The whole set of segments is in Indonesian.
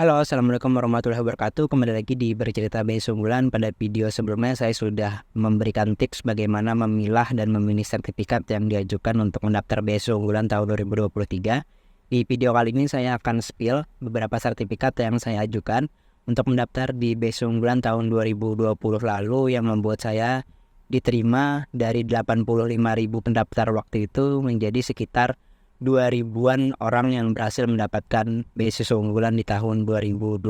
Halo, Assalamualaikum warahmatullahi wabarakatuh. Kembali lagi di Bercerita BI Unggulan. Pada video sebelumnya saya sudah memberikan tips bagaimana memilah dan memilih sertifikat yang diajukan untuk mendaftar BI Unggulan tahun 2023. Di video kali ini saya akan spill beberapa sertifikat yang saya ajukan untuk mendaftar di BI Unggulan tahun 2020 lalu yang membuat saya diterima dari 85.000 pendaftar waktu itu menjadi sekitar 2.000-an orang yang berhasil mendapatkan beasiswa unggulan di tahun 2020.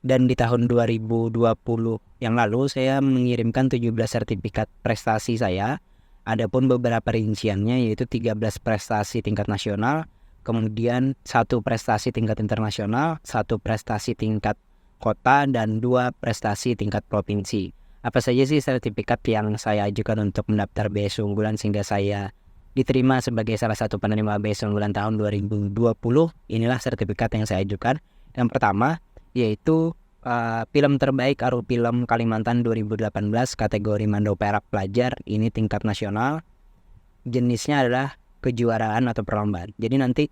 Dan di tahun 2020 yang lalu saya mengirimkan 17 sertifikat prestasi saya. Adapun beberapa rinciannya yaitu 13 prestasi tingkat nasional, kemudian 1 prestasi tingkat internasional, 1 prestasi tingkat kota, dan 2 prestasi tingkat provinsi. Apa saja sih sertifikat yang saya ajukan untuk mendaftar beasiswa unggulan sehingga saya diterima sebagai salah satu penerima beasiswa unggulan tahun 2020? Inilah sertifikat yang saya ajukan. Yang pertama yaitu film terbaik Aru Film Kalimantan 2018 kategori Mando Perak Pelajar. Ini tingkat nasional. Jenisnya adalah kejuaraan atau perlombaan. Jadi nanti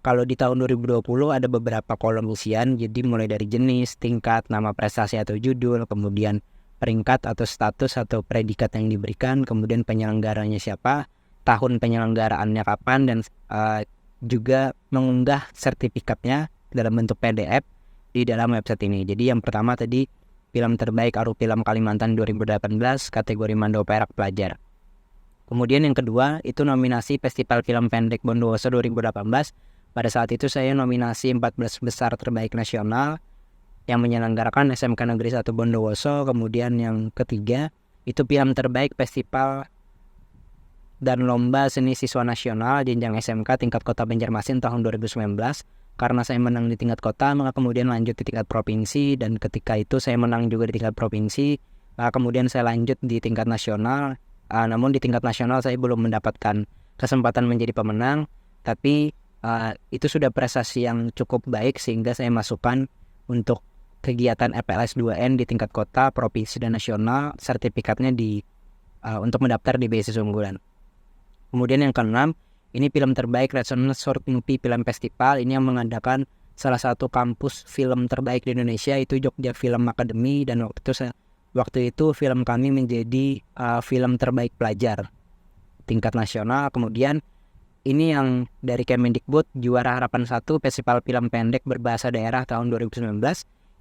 kalau di tahun 2020 ada beberapa kolom isian. Jadi mulai dari jenis, tingkat, nama prestasi atau judul, kemudian peringkat atau status atau predikat yang diberikan, kemudian penyelenggaranya siapa, tahun penyelenggaraannya kapan, dan juga mengunggah sertifikatnya dalam bentuk PDF di dalam website ini. Jadi yang pertama tadi film terbaik Aru Film Kalimantan 2018 kategori Mando Perak Pelajar. Kemudian yang kedua itu nominasi Festival Film Pendek Bondowoso 2018. Pada saat itu saya nominasi 14 besar terbaik nasional yang menyelenggarakan SMK Negeri 1 Bondowoso. Kemudian yang ketiga itu film terbaik Festival dan Lomba Seni Siswa Nasional jenjang SMK tingkat Kota Banjarmasin tahun 2019. Karena saya menang di tingkat kota, maka kemudian lanjut di tingkat provinsi, dan ketika itu saya menang juga di tingkat provinsi, kemudian saya lanjut di tingkat nasional. Namun di tingkat nasional saya belum mendapatkan kesempatan menjadi pemenang, tapi itu sudah prestasi yang cukup baik sehingga saya masukkan untuk kegiatan FLS 2N di tingkat kota, provinsi, dan nasional. Sertifikatnya untuk mendaftar di beasiswa unggulan. Kemudian yang keenam, ini film terbaik Resonance Short Movie Film Festival. Ini yang mengadakan salah satu kampus film terbaik di Indonesia, itu Jogja Film Academy, dan waktu itu film kami menjadi film terbaik pelajar tingkat nasional. Kemudian ini yang dari Kemendikbud, juara Harapan 1 Festival Film Pendek Berbahasa Daerah tahun 2019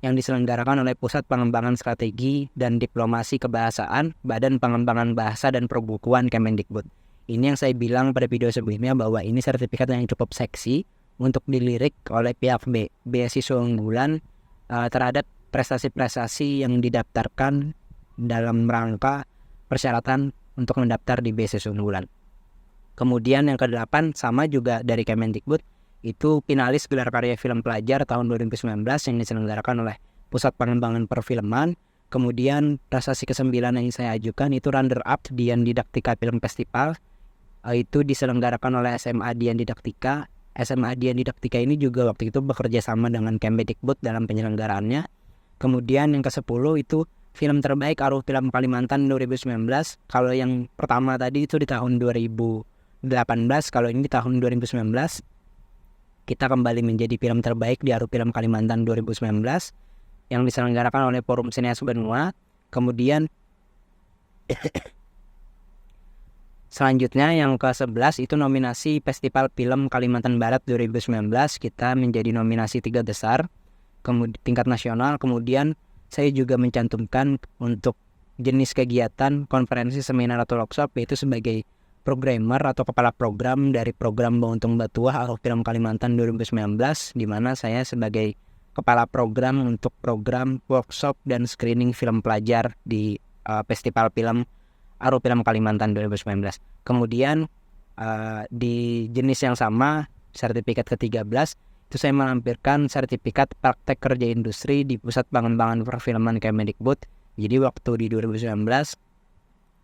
yang diselenggarakan oleh Pusat Pengembangan Strategi dan Diplomasi Kebahasaan Badan Pengembangan Bahasa dan Perbukuan Kemendikbud. Ini yang saya bilang pada video sebelumnya bahwa ini sertifikat yang cukup seksi untuk dilirik oleh pihak beasiswa unggulan terhadap prestasi-prestasi yang didaftarkan dalam rangka persyaratan untuk mendaftar di beasiswa unggulan. Kemudian yang ke-8 sama juga dari Kemendikbud, itu finalis gelar karya film pelajar tahun 2019 yang diselenggarakan oleh Pusat Pengembangan Perfilman. Kemudian prestasi ke-9 yang saya ajukan itu runner up Dian Didaktika Film Festival. Itu diselenggarakan oleh SMA Dian Didaktika. SMA Dian Didaktika ini juga waktu itu bekerja sama dengan Kemendikbud dalam penyelenggaraannya. Kemudian yang ke-10 itu film terbaik Aru Film Kalimantan 2019. Kalau yang pertama tadi itu di tahun 2018, kalau ini di tahun 2019 kita kembali menjadi film terbaik di Aru Film Kalimantan 2019 yang diselenggarakan oleh Forum Sineas Benua. Kemudian selanjutnya yang ke-11 itu nominasi Festival Film Kalimantan Barat 2019. Kita menjadi nominasi 3 besar tingkat nasional. Kemudian saya juga mencantumkan untuk jenis kegiatan konferensi, seminar, atau workshop, yaitu sebagai programmer atau kepala program dari program Bautung Batuah Aru Film Kalimantan 2019, di mana saya sebagai kepala program untuk program workshop dan screening film pelajar di Festival Film Aru Film Kalimantan 2019. Kemudian di jenis yang sama, sertifikat ke-13, itu saya melampirkan sertifikat praktek kerja industri di Pusat Pengembangan Perfilman Kemendikbud. Jadi waktu di 2019,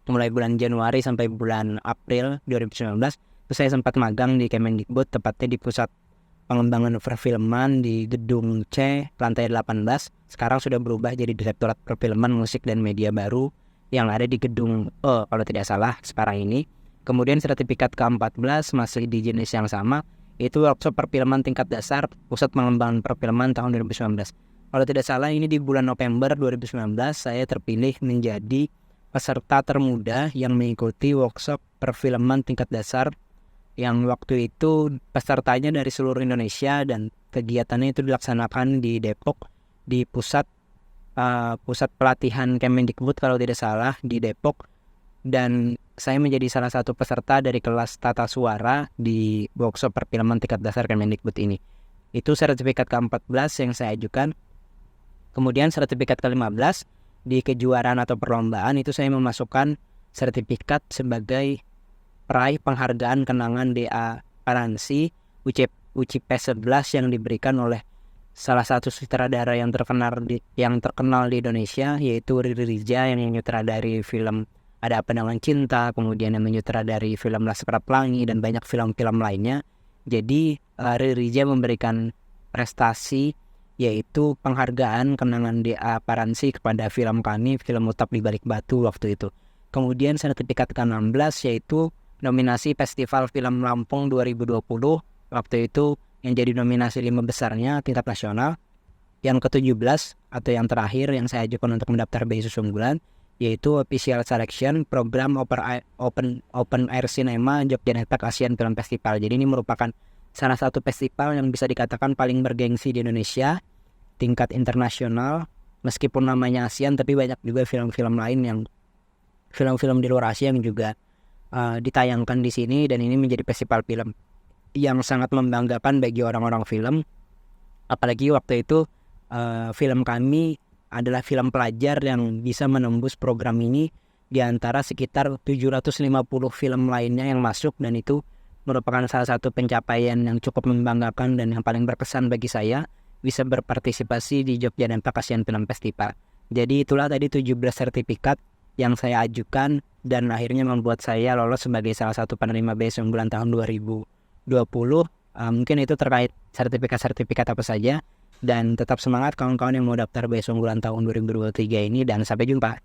mulai bulan Januari sampai bulan April 2019, itu saya sempat magang di Kemendikbud, tepatnya di Pusat Pengembangan Perfilman di Gedung C, lantai 18. Sekarang sudah berubah jadi Direktorat Perfilman, Musik, dan Media Baru yang ada di Gedung E kalau tidak salah sekarang ini. Kemudian sertifikat ke-14 masih di jenis yang sama, Itu workshop perfilman tingkat dasar Pusat Pengembangan Perfilman tahun 2019. Kalau tidak salah ini di bulan November 2019 saya terpilih menjadi peserta termuda yang mengikuti workshop perfilman tingkat dasar, yang waktu itu pesertanya dari seluruh Indonesia dan kegiatannya itu dilaksanakan di Depok, di pusat pelatihan Kemendikbud kalau tidak salah di Depok, dan saya menjadi salah satu peserta dari kelas tata suara di workshop perfilman tingkat dasar Kemendikbud ini. Itu sertifikat ke-14 yang saya ajukan. Kemudian sertifikat ke-15 di kejuaraan atau perlombaan itu saya memasukkan sertifikat sebagai peraih penghargaan kenangan DA Paransi UCP 11 yang diberikan oleh salah satu sutradara yang terkenal di Indonesia, yaitu Riri Rija, yang menyutradari film Ada Apa Dengan Cinta, kemudian yang menyutradari film Laskar Pelangi dan banyak film-film lainnya. Jadi Riri Rija memberikan prestasi yaitu penghargaan kenangan DA Paransi kepada film kami, film Utap di Balik Batu waktu itu. Kemudian sertifikat ke-16 yaitu nominasi Festival Film Lampung 2020 waktu itu, yang jadi nominasi 5 besarnya tingkat nasional. Yang ke-17 atau yang terakhir yang saya ajukan untuk mendaftar beasiswa unggulan yaitu Official Selection Program Open Air Cinema Yogyakarta Asian Film Festival. Jadi ini merupakan salah satu festival yang bisa dikatakan paling bergengsi di Indonesia, tingkat internasional. Meskipun namanya ASEAN, tapi banyak juga film-film lain yang film-film di luar Asia yang juga ditayangkan di sini, dan ini menjadi festival film yang sangat membanggakan bagi orang-orang film. Apalagi waktu itu film kami adalah film pelajar yang bisa menembus program ini di antara sekitar 750 film lainnya yang masuk, dan itu merupakan salah satu pencapaian yang cukup membanggakan dan yang paling berkesan bagi saya bisa berpartisipasi di Yogyakarta Asian Film Festival. Jadi itulah tadi 17 sertifikat yang saya ajukan dan akhirnya membuat saya lolos sebagai salah satu penerima beasiswa unggulan tahun 2020. Mungkin itu terkait sertifikat-sertifikat apa saja, dan tetap semangat kawan-kawan yang mau daftar beasiswa unggulan tahun 2023 ini, dan sampai jumpa.